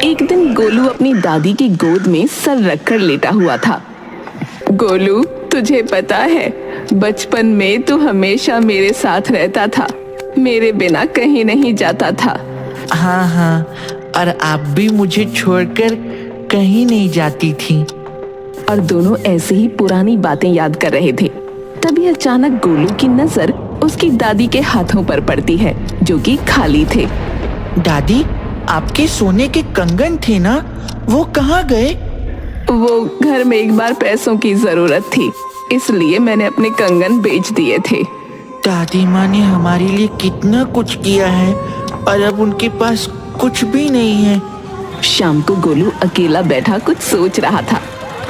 एक दिन गोलू अपनी दादी की गोद में सर रखकर लेटा हुआ था। गोलू, तुझे पता है, बचपन में तू हमेशा मेरे साथ रहता था, मेरे बिना कहीं नहीं जाता था। हाँ हाँ, और आप भी मुझे छोड़कर कहीं नहीं जाती थी। और दोनों ऐसे ही पुरानी बातें याद कर रहे थे। तभी अचानक गोलू की नजर उसकी दादी के हाथों पर पड़ती है, जो कि खाली थे। दादी, आपके सोने के कंगन थे ना, वो कहाँ गए? वो घर में एक बार पैसों की जरूरत थी, इसलिए मैंने अपने कंगन बेच दिए थे। दादी माँ ने हमारे लिए कितना कुछ किया है और अब उनके पास कुछ भी नहीं है। शाम को गोलू अकेला बैठा कुछ सोच रहा था।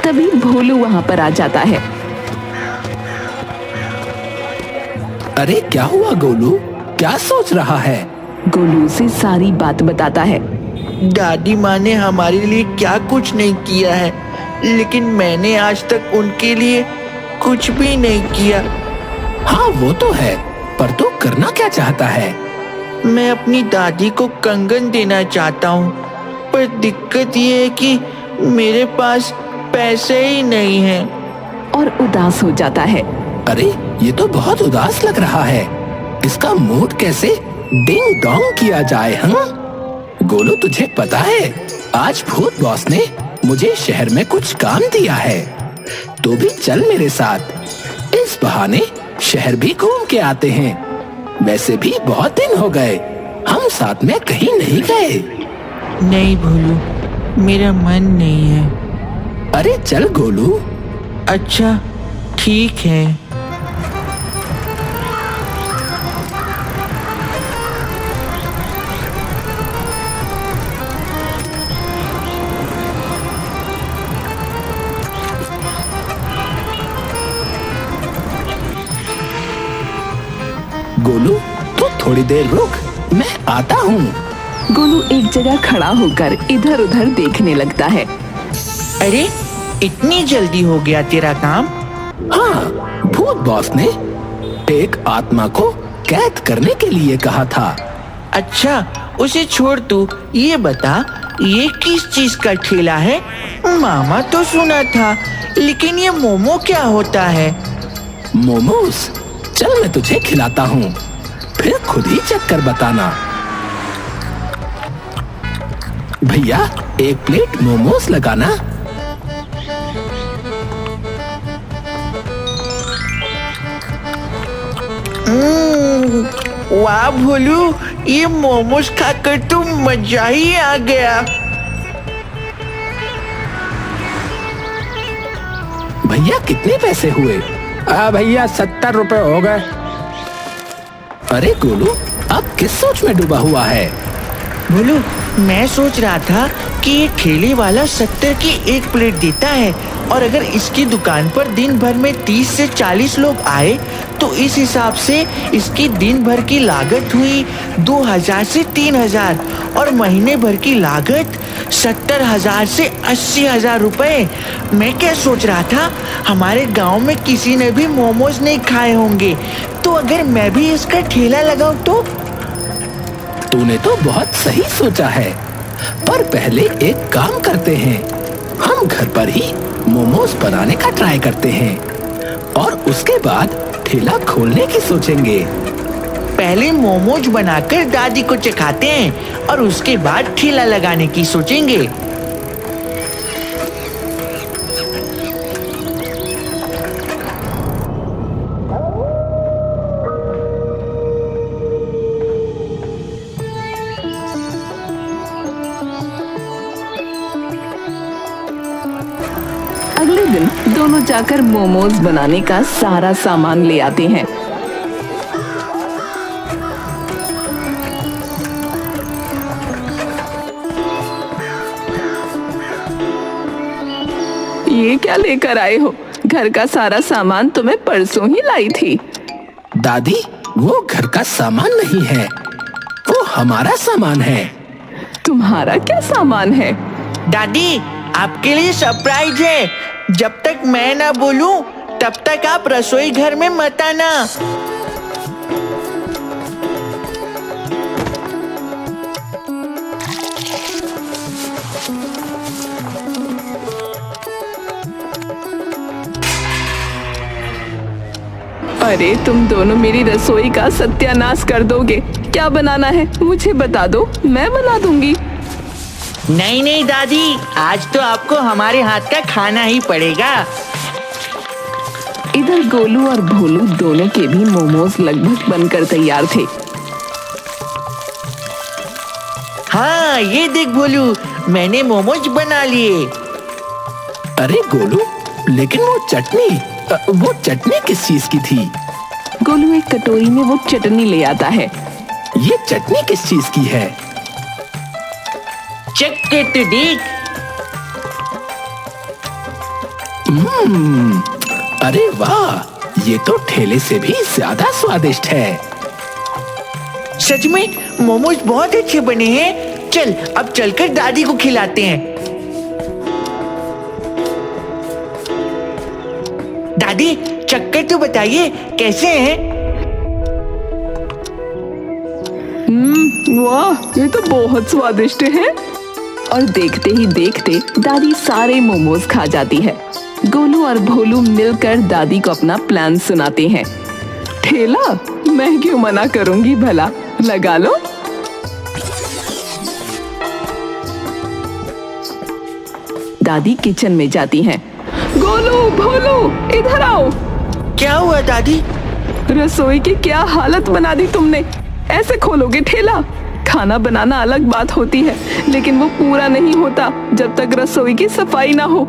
तभी भोलू वहाँ पर आ जाता है। अरे क्या हुआ गोलू, क्या सोच रहा है? गोलू उसे सारी बात बताता है। दादी माँ ने हमारे लिए क्या कुछ नहीं किया है, लेकिन मैंने आज तक उनके लिए कुछ भी नहीं किया। हाँ वो तो है, पर तू करना क्या चाहता है? मैं अपनी दादी को कंगन देना चाहता हूँ, पर दिक्कत ये है कि मेरे पास पैसे ही नहीं हैं। और उदास हो जाता है। अरे ये तो बहुत उदास लग रहा है, इसका मूड कैसे डिंग डोंग किया जाए? गोलू, तुझे पता है, आज भूत बॉस ने मुझे शहर में कुछ काम दिया है, तू भी चल मेरे साथ। इस बहाने शहर भी घूम के आते हैं। वैसे भी बहुत दिन हो गए हम साथ में कहीं नहीं गए। नहीं भोलू, मेरा मन नहीं है। अरे चल गोलू। अच्छा ठीक है। गोलू, तो थोड़ी देर रुक, मैं आता हूँ। गोलू एक जगह खड़ा होकर इधर उधर देखने लगता है। अरे इतनी जल्दी हो गया तेरा काम? हाँ, भूत बॉस ने एक आत्मा को कैद करने के लिए कहा था। अच्छा उसे छोड़, तू ये बता, ये किस चीज का ठेला है? मामा तो सुना था, लेकिन ये मोमो क्या होता है? मोमोस? चल मैं तुझे खिलाता हूँ, फिर खुद ही चेक कर बताना। भैया, एक प्लेट मोमोस लगाना। वाह भोलू, ये मोमोज खाकर तो मजा ही आ गया। भैया कितने पैसे हुए? भैया 70 रुपए हो गए। अरे गोलू, अब किस सोच में डूबा हुआ है? भोलू, मैं सोच रहा था कि ये ठेले वाला 70 की एक प्लेट देता है, और अगर इसकी दुकान पर दिन भर में 30 से 40 लोग आए तो इस हिसाब से इसकी दिन भर की लागत हुई 2000 से 3000, और महीने भर की लागत 70,000 से 80,000 रुपए। मैं क्या सोच रहा था, हमारे गांव में किसी ने भी मोमोज नहीं खाए होंगे, तो अगर मैं भी इसका ठेला लगाऊं तो? तूने तो बहुत सही सोचा है, पर पहले एक काम करते हैं, हम घर पर ही मोमोज बनाने का ट्राई करते हैं और उसके बाद ठेला खोलने की सोचेंगे। पहले मोमोज बनाकर दादी को चखाते हैं और उसके बाद ठेला लगाने की सोचेंगे। अगले दिन दोनों जाकर मोमोज बनाने का सारा सामान ले आते हैं। ये क्या लेकर आए हो? घर का सारा सामान तो मैं परसों ही लाई थी। दादी, वो घर का सामान नहीं है, वो हमारा सामान है। तुम्हारा क्या सामान है? दादी, आपके लिए सरप्राइज है। जब तक मैं ना बोलूं तब तक आप रसोई घर में मत आना। अरे तुम दोनों मेरी रसोई का सत्यानाश कर दोगे। क्या बनाना है मुझे बता दो, मैं बना दूंगी। नहीं नहीं दादी, आज तो आपको हमारे हाथ का खाना ही पड़ेगा। इधर गोलू और भोलू दोनों के भी मोमोज लगभग बनकर तैयार थे। हाँ ये देख भोलू, मैंने मोमोज बना लिए। अरे गोलू, लेकिन वो चटनी किस चीज की थी? गोलू एक कटोरी में वो चटनी ले आता है। ये चटनी किस चीज की है? चेक के तो देख। अरे वाह, ये तो ठेले से भी ज्यादा स्वादिष्ट है। सच में मोमोज बहुत अच्छे बने हैं। चल अब चलकर दादी को खिलाते हैं। दादी चक्कर तो बताइए कैसे हैं? वाह, ये तो बहुत स्वादिष्ट है। और देखते ही देखते दादी सारे मोमोज खा जाती है। गोलू और भोलू मिलकर दादी को अपना प्लान सुनाते हैं। ठेला? मैं क्यों मना करूंगी भला, लगा लो। दादी किचन में जाती हैं। गोलू भोलू इधर आओ। क्या हुआ दादी? रसोई की क्या हालत बना दी तुमने। ऐसे खोलोगे ठेला? खाना बनाना अलग बात होती है, लेकिन वो पूरा नहीं होता जब तक रसोई की सफाई ना हो।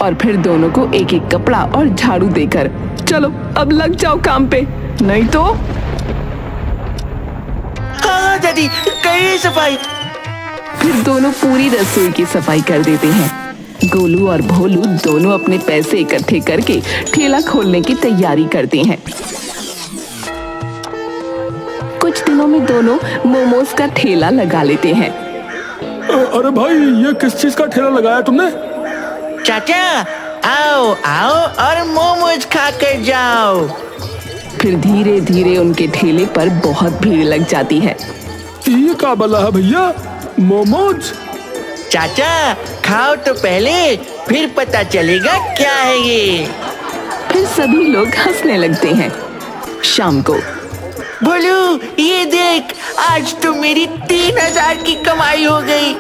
और फिर दोनों को एक एक कपड़ा और झाड़ू देकर चलो अब लग जाओ काम पे, नहीं तो। हाँ दादी, करिए सफाई। फिर दोनों पूरी रसोई की सफाई कर देते हैं। गोलू और भोलू दोनों अपने पैसे इकट्ठे करके ठेला खोलने की तैयारी करते हैं। कुछ दिनों में दोनों मोमोज का ठेला लगा लेते हैं। अरे भाई, ये किस चीज का ठेला लगाया तुमने? चाचा आओ आओ और मोमोज खा कर जाओ। फिर धीरे धीरे उनके ठेले पर बहुत भीड़ लग जाती है। ये क्या बला है भैया, मोमोज? चाचा खाओ तो पहले, फिर पता चलेगा क्या है ये। फिर सभी लोग हंसने लगते हैं। शाम को भोलू ये देख, आज तो मेरी 3000 की कमाई हो गई।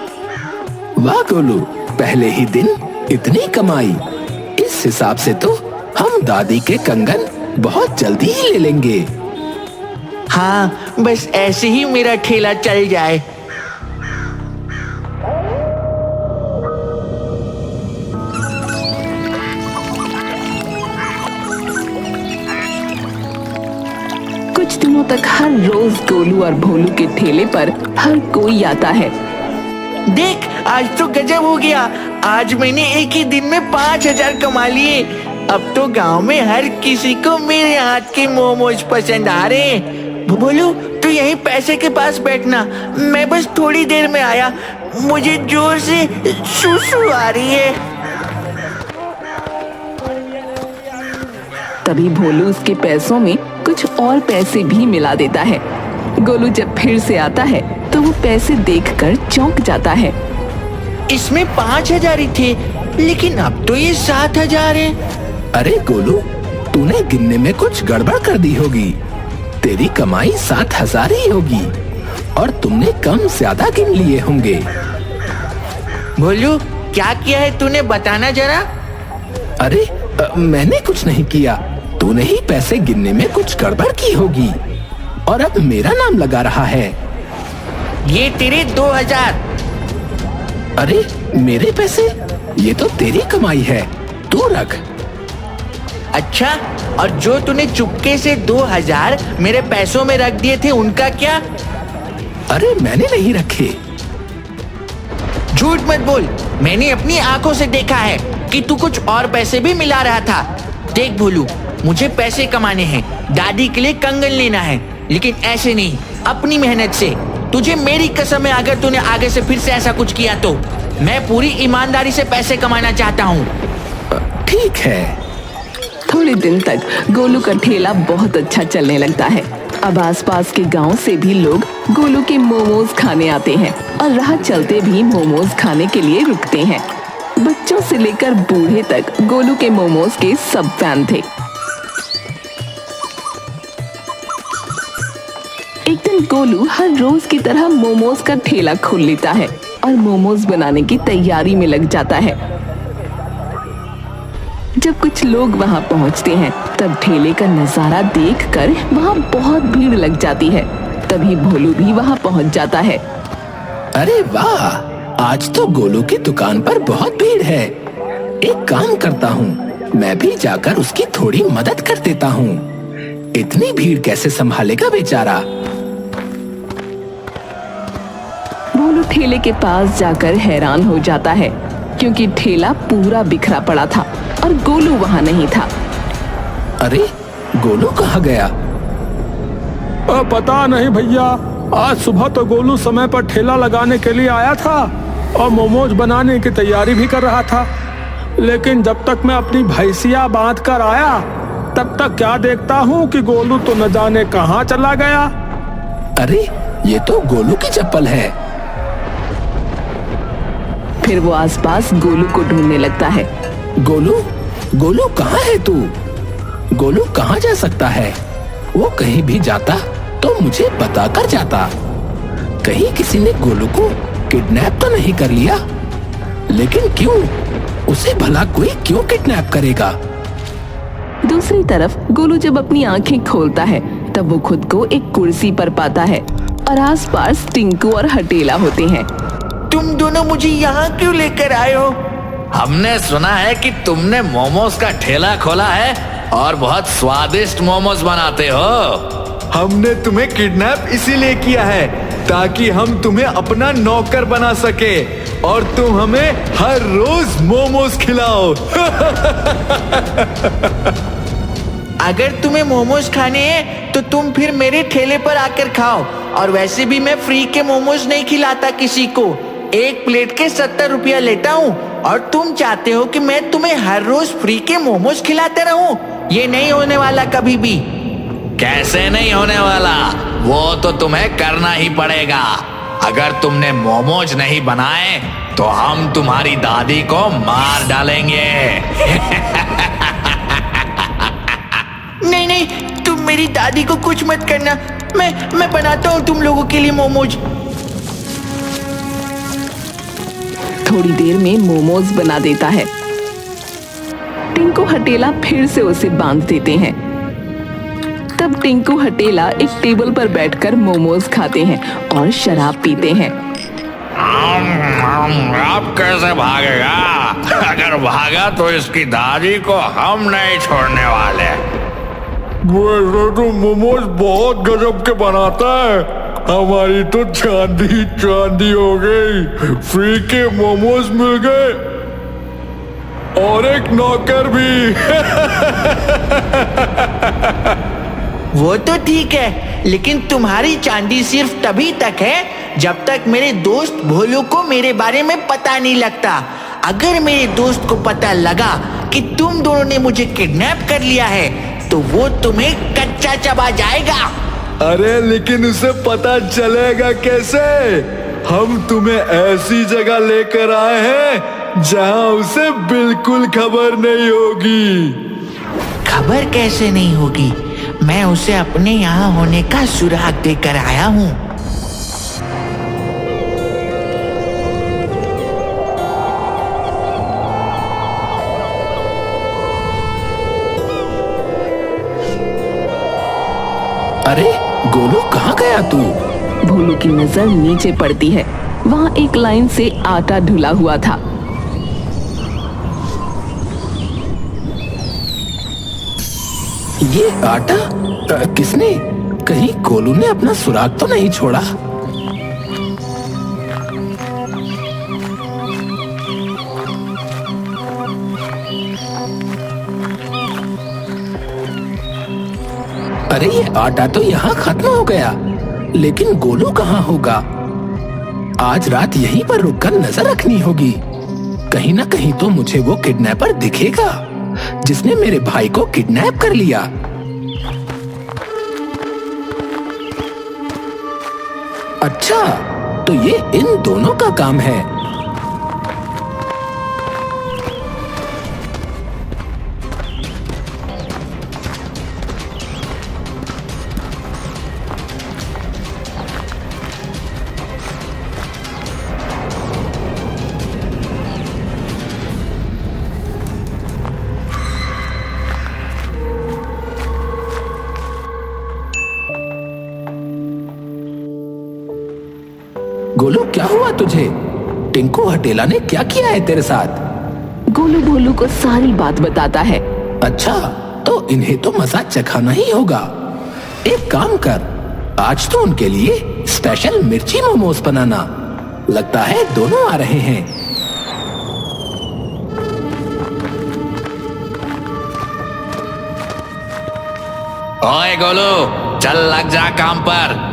वाह गोलू, पहले ही दिन इतनी कमाई। इस हिसाब से तो हम दादी के कंगन बहुत जल्दी ही ले लेंगे। हाँ बस ऐसे ही मेरा ठेला चल जाए। कुछ दिनों तक हर रोज गोलू और भोलू के ठेले पर हर कोई आता है। देख आज तो गजब हो गया, आज मैंने एक ही दिन में 5000 कमा लिए। अब तो गांव में हर किसी को मेरे हाथ के मोमोज पसंद आ रहे हैं। भोलू तू यहीं पैसे के पास बैठना, मैं बस थोड़ी देर में आया, मुझे जोर से सुसु आ रही है। तभी भोलू उसके पैसों में कुछ और पैसे भी मिला देता है। गोलू जब फिर से आता है तो वो पैसे देखकर चौंक जाता है। इसमें 5000 ही थे, लेकिन अब तो ये 7000 है। अरे गोलू, तूने गिनने में कुछ गड़बड़ कर दी होगी। तेरी कमाई 7000 ही होगी और तुमने कम ज्यादा गिन लिए होंगे। भोलू क्या किया है तूने, बताना जरा। अरे मैंने कुछ नहीं किया, तूने ही पैसे गिनने में कुछ गड़बड़ की होगी और अब मेरा नाम लगा रहा है। ये तेरे 2000। अरे मेरे पैसे? ये तो तेरी कमाई है, तू रख। अच्छा, और जो तूने चुपके से 2000 मेरे पैसों में रख दिए थे उनका क्या? अरे मैंने नहीं रखे। झूठ मत बोल, मैंने अपनी आंखों से देखा है कि तू कुछ और पैसे भी मिला रहा था। देख भोलू, मुझे पैसे कमाने हैं, दादी के लिए कंगन लेना है, लेकिन ऐसे नहीं, अपनी मेहनत से। तुझे मेरी कसम है, अगर तूने आगे से फिर से ऐसा कुछ किया तो मैं पूरी ईमानदारी से पैसे कमाना चाहता हूँ। ठीक है। थोड़े दिन तक गोलू का ठेला बहुत अच्छा चलने लगता है। अब आसपास के गांव से भी लोग गोलू के मोमोज खाने आते हैं और राह चलते भी मोमोज खाने के लिए रुकते हैं। बच्चों से लेकर बूढ़े तक गोलू के मोमोज के सब फैन थे। एक दिन गोलू हर रोज की तरह मोमोज का ठेला खोल लेता है और मोमोज बनाने की तैयारी में लग जाता है। जब कुछ लोग वहां पहुंचते हैं तब ठेले का नजारा देखकर वहां बहुत भीड़ लग जाती है। तभी भोलू भी वहां पहुंच जाता है। अरे वाह, आज तो गोलू की दुकान पर बहुत भीड़ है। एक काम करता हूँ, मैं भी जाकर उसकी थोड़ी मदद कर देता हूँ। इतनी भीड़ कैसे संभालेगा बेचारा। भोलू ठेले के पास जाकर हैरान हो जाता है क्योंकि ठेला पूरा बिखरा पड़ा था और गोलू वहां नहीं था। अरे गोलू कहाँ गया? पता नहीं भैया, आज सुबह तो गोलू समय पर ठेला लगाने के लिए आया था और मोमोज बनाने की तैयारी भी कर रहा था, लेकिन जब तक मैं अपनी भैंसिया बांध कर आया तब तक क्या देखता हूँ कि गोलू तो न जाने कहाँ चला गया। अरे ये तो गोलू की चप्पल है। फिर वो आसपास गोलू को ढूंढने लगता है। गोलू, गोलू कहाँ है तू? गोलू कहाँ जा सकता है? वो कहीं भी जाता तो मुझे बताकर जाता। कहीं किसी ने गोलू को किडनैप तो नहीं कर लिया? लेकिन क्यों? उसे भला कोई क्यों किडनैप करेगा? दूसरी तरफ गोलू जब अपनी आंखें खोलता है तब वो खुद को एक कुर्सी पर पाता है और आसपास टिंकू और हटेला होते हैं। तुम दोनों मुझे यहाँ क्यों लेकर आए हो? हमने सुना है कि तुमने मोमोज का ठेला खोला है और बहुत स्वादिष्ट मोमोज बनाते हो। हमने तुम्हें किडनैप इसीलिए किया है ताकि हम तुम्हें अपना नौकर बना सके और तुम हमें हर रोज मोमोज खिलाओ। अगर तुम्हें मोमोज खाने हैं तो तुम फिर मेरे ठेले पर आकर खाओ। और वैसे भी मैं फ्री के मोमोज नहीं खिलाता किसी को। एक प्लेट के 70 रुपया लेता हूँ और तुम चाहते हो कि मैं तुम्हें हर रोज फ्री के मोमोज खिलाते रहूं? ये नहीं होने वाला कभी भी। कैसे नहीं होने वाला? वो तो तुम्हें करना ही पड़ेगा। अगर तुमने मोमोज नहीं बनाए तो हम तुम्हारी दादी को मार डालेंगे। नहीं नहीं, तुम मेरी दादी को कुछ मत करना। मैं बनाता हूँ तुम लोगों के लिए मोमोज। थोड़ी देर में मोमोज बना देता है। टिंकू हटेला फिर से उसे बांध देते हैं। तब टिंकू हटेला एक टेबल पर बैठकर मोमोज खाते हैं और शराब पीते हैं। अब कैसे भागेगा? अगर भागा तो इसकी दादी को हम नहीं छोड़ने वाले। वैसे तो मोमोज बहुत गजब के बनाता है। हमारी तो चांदी चांदी हो गई। फ्री के मोमोज मिल गए और एक नौकर भी। वो तो ठीक है, लेकिन तुम्हारी चांदी सिर्फ तभी तक है जब तक मेरे दोस्त भोलू को मेरे बारे में पता नहीं लगता। अगर मेरे दोस्त को पता लगा कि तुम दोनों ने मुझे किडनैप कर लिया है तो वो तुम्हें कच्चा चबा जाएगा। अरे लेकिन उसे पता चलेगा कैसे? हम तुम्हें ऐसी जगह लेकर आए हैं जहां उसे बिल्कुल खबर नहीं होगी। खबर कैसे नहीं होगी? मैं उसे अपने यहाँ होने का सुराग देकर आया हूँ। अरे गोलू कहाँ गया तू? भोलू की नजर नीचे पड़ती है। वहाँ एक लाइन से आटा ढुला हुआ था। ये आटा किसने? कहीं गोलू ने अपना सुराग तो नहीं छोड़ा? अरे ये आटा तो यहाँ खत्म हो गया, लेकिन गोलू कहाँ होगा? आज रात यहीं पर रुककर नजर रखनी होगी। कहीं ना कहीं तो मुझे वो किडनैपर दिखेगा जिसने मेरे भाई को किडनैप कर लिया। अच्छा, तो ये इन दोनों का काम है। क्या हुआ तुझे? टिंकू हटेला ने क्या किया है तेरे साथ? गोलू भोलू को सारी बात बताता है। अच्छा, तो इन्हें तो मजा चखाना ही होगा। एक काम कर, आज तो उनके लिए स्पेशल मिर्ची मोमोज बनाना। लगता है दोनों आ रहे हैं। ओए गोलू, चल लग जा काम पर।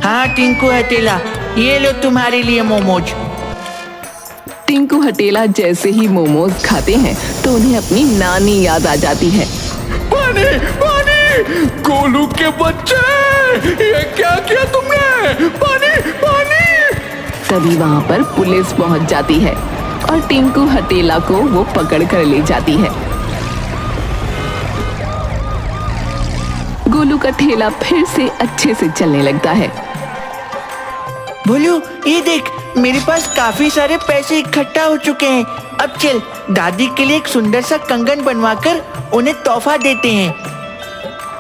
हाँ टिंकू हटेला, ये लो तुम्हारे लिए मोमोज। टिंकू हटेला जैसे ही मोमोज खाते हैं तो उन्हें अपनी नानी याद आ जाती है। पानी पानी, गोलू के बच्चे, ये क्या किया तुमने? पानी पानी। तभी वहाँ पर पुलिस पहुँच जाती है और टिंकू हटेला को वो पकड़ कर ले जाती है। गोलू का ठेला फिर से अच्छे से चलने लगता है। भोलू, ये देख, मेरे पास काफी सारे पैसे इकट्ठा हो चुके हैं। अब चल दादी के लिए एक सुंदर सा कंगन बनवाकर उन्हें तोहफा देते हैं।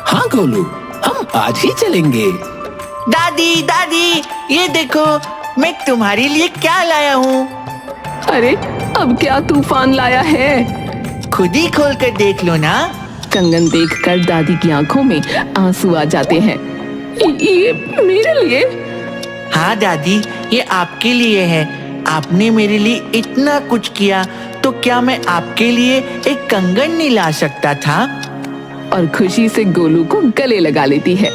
हाँ गोलू, हम आज ही चलेंगे। दादी दादी, ये देखो मैं तुम्हारे लिए क्या लाया हूँ। अरे अब क्या तूफान लाया है? खुद ही खोल कर देख लो ना। कंगन देखकर दादी की आंखों में आंसू आ जाते हैं। ये मेरे लिए? हाँ दादी, ये आपके लिए है। आपने मेरे लिए इतना कुछ किया, तो क्या मैं आपके लिए एक कंगन नहीं ला सकता था? और खुशी से गोलू को गले लगा लेती है।